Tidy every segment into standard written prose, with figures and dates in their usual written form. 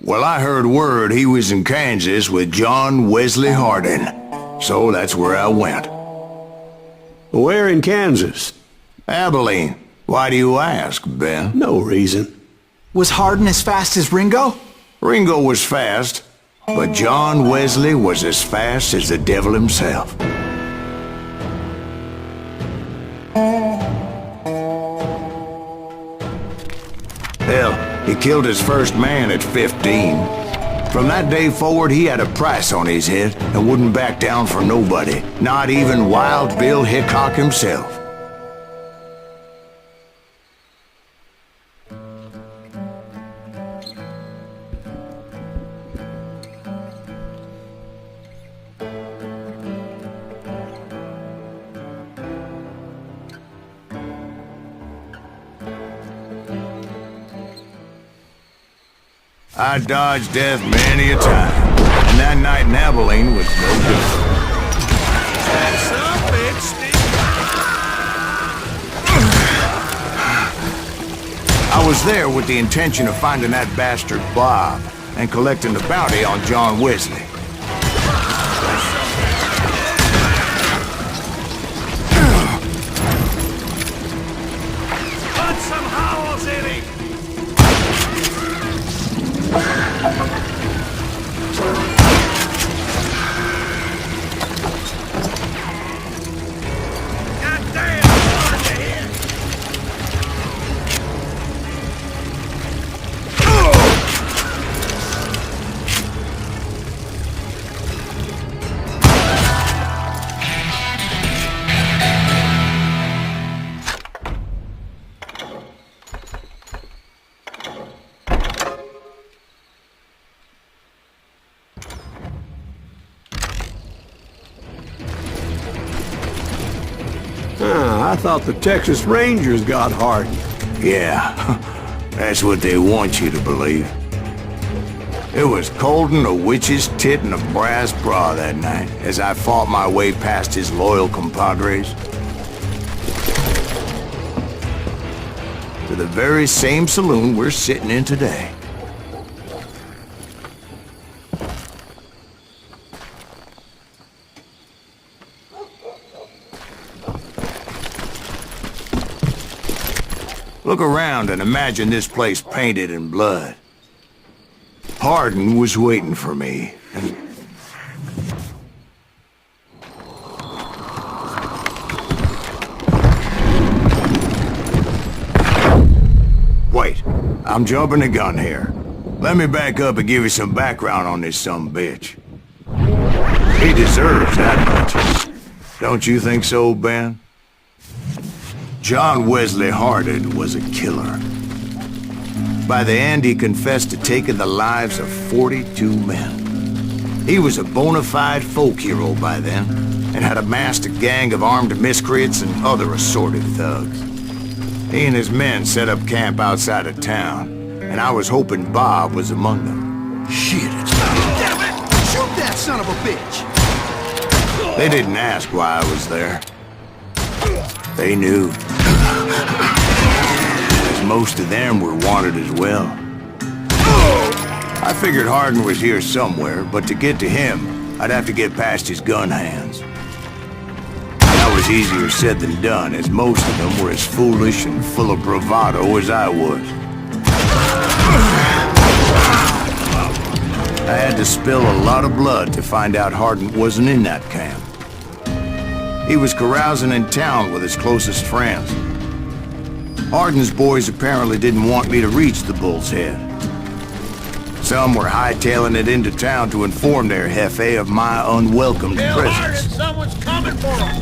Well, I heard word he was in Kansas with John Wesley Hardin. So that's where I went. Where in Kansas? Abilene. Why do you ask, Ben? No reason. Was Hardin as fast as Ringo? Ringo was fast, but John Wesley was as fast as the devil himself. Hell, he killed his first man at 15. From that day forward, he had a price on his head and wouldn't back down for nobody, not even Wild Bill Hickok himself. I dodged death many a time, and that night in Abilene was no different. I was there with the intention of finding that bastard Bob and collecting the bounty on John Wesley. Put some howls in him! I thought the Texas Rangers got Hardin. Yeah, that's what they want you to believe. It was cold and a witch's tit and a brass bra that night as I fought my way past his loyal compadres to the very same saloon we're sitting in today. Look around and imagine this place painted in blood. Hardin was waiting for me, and... Wait, I'm jumping the gun here. Let me back up and give you some background on this sumbitch. He deserves that much. Don't you think so, Ben? John Wesley Hardin was a killer. By the end, he confessed to taking the lives of 42 men. He was a bona fide folk hero by then, and had amassed a gang of armed miscreants and other assorted thugs. He and his men set up camp outside of town, and I was hoping Bob was among them. Shit, it's not. Damn it! Shoot that son of a bitch! They didn't ask why I was there. They knew. Most of them were wanted as well. I figured Hardin was here somewhere, but to get to him, I'd have to get past his gun hands. That was easier said than done, as most of them were as foolish and full of bravado as I was. I had to spill a lot of blood to find out Hardin wasn't in that camp. He was carousing in town with his closest friends. Hardin's boys apparently didn't want me to reach the Bull's Head. Some were hightailing it into town to inform their jefe of my unwelcomed presence. Someone's coming for him!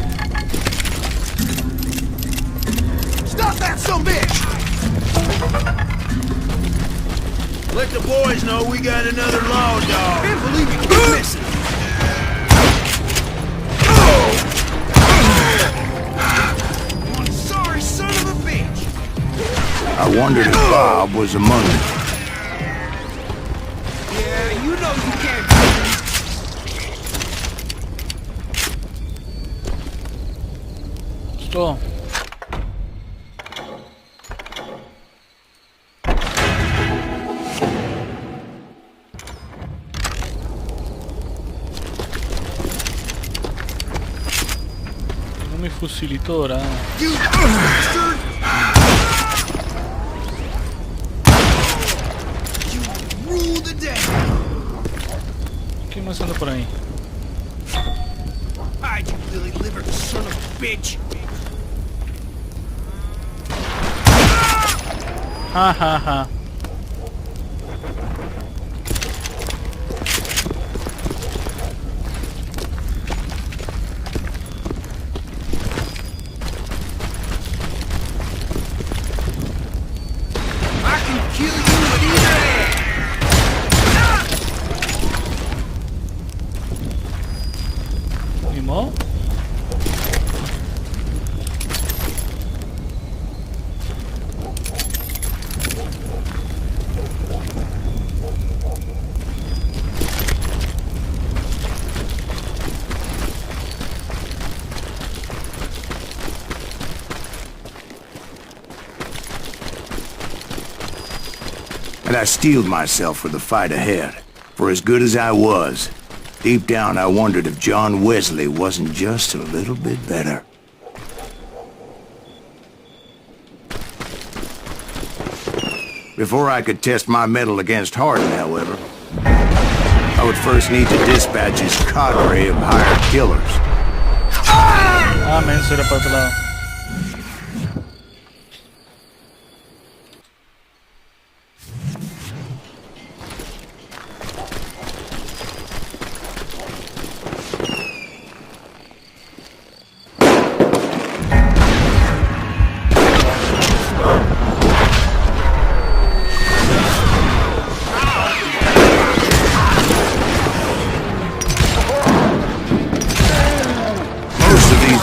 Stop that sumbitch! Let the boys know we got another law dog. Can't believe you keep missing. One sorry son of a bitch. I wondered if Bob was among them. Yeah, you know you can't. Что? fusilidora. You bastard! You rule the day! ¿Qué más anda por ahí? Hide, you lily-livered son of a bitch! Ja, ja, ja. I can kill you with either hand! Ni modo. And I steeled myself for the fight ahead. For as good as I was, deep down I wondered if John Wesley wasn't just a little bit better. Before I could test my mettle against Hardin, however, I would first need to dispatch his cadre of hired killers. Ah, men, eso era para otro lado.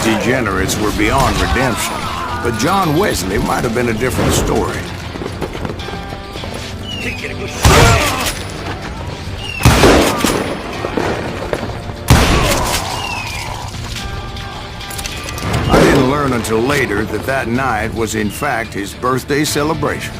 Degenerates were beyond redemption, but John Wesley might have been a different story. I didn't learn until later that that night was in fact his birthday celebration.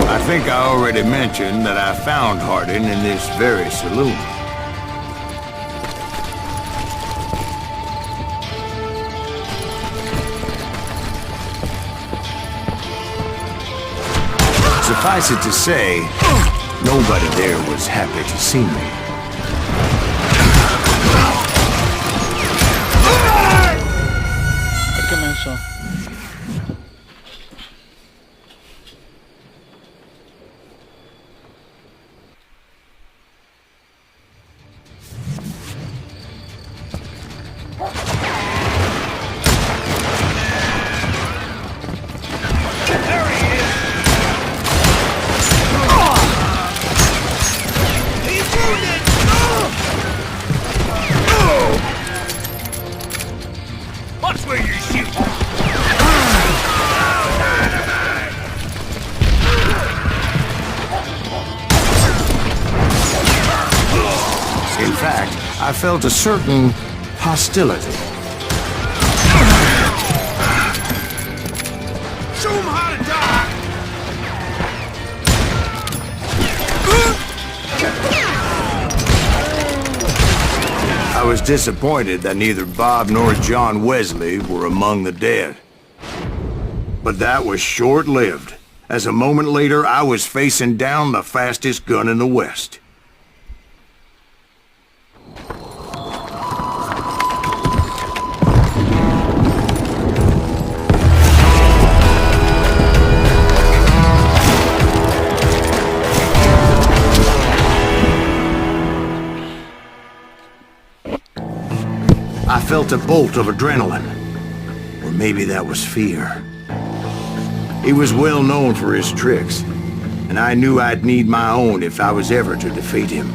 I think I already mentioned that I found Hardin in this very saloon. Suffice it to say, nobody there was happy to see me. ¿Qué menso? In fact, I felt a certain hostility. Show him how to die! I was disappointed that neither Bob nor John Wesley were among the dead. But that was short-lived, as a moment later I was facing down the fastest gun in the West. I felt a bolt of adrenaline. Or maybe that was fear. He was well known for his tricks, and I knew I'd need my own if I was ever to defeat him.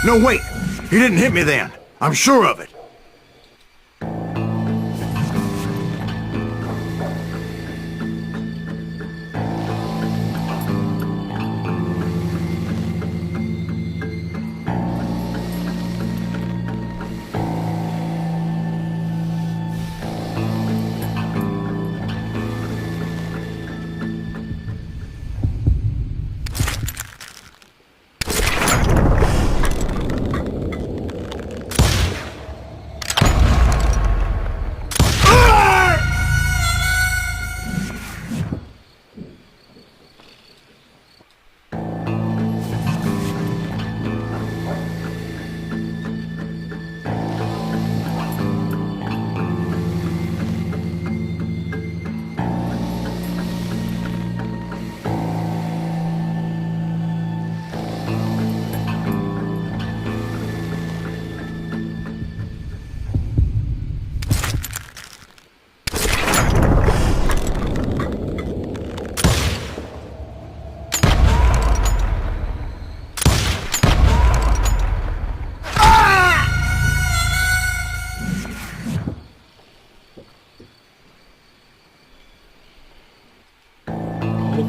No, wait! He didn't hit me then. I'm sure of it.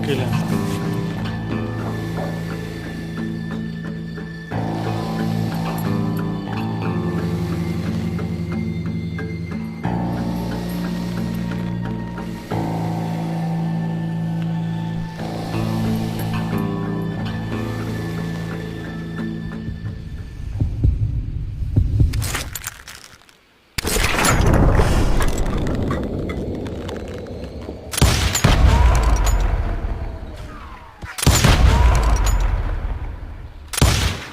Killer.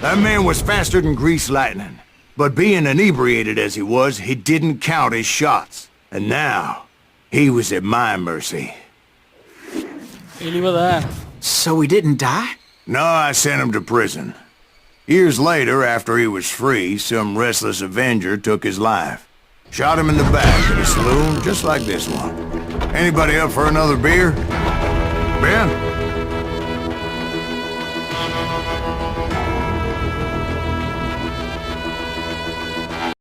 That man was faster than greased lightning. But being inebriated as he was, he didn't count his shots. And now, he was at my mercy. Y le iba a dar. So he didn't die? No, I sent him to prison. Years later, after he was free, some restless avenger took his life. Shot him in the back at a saloon just like this one. Anybody up for another beer? Ben?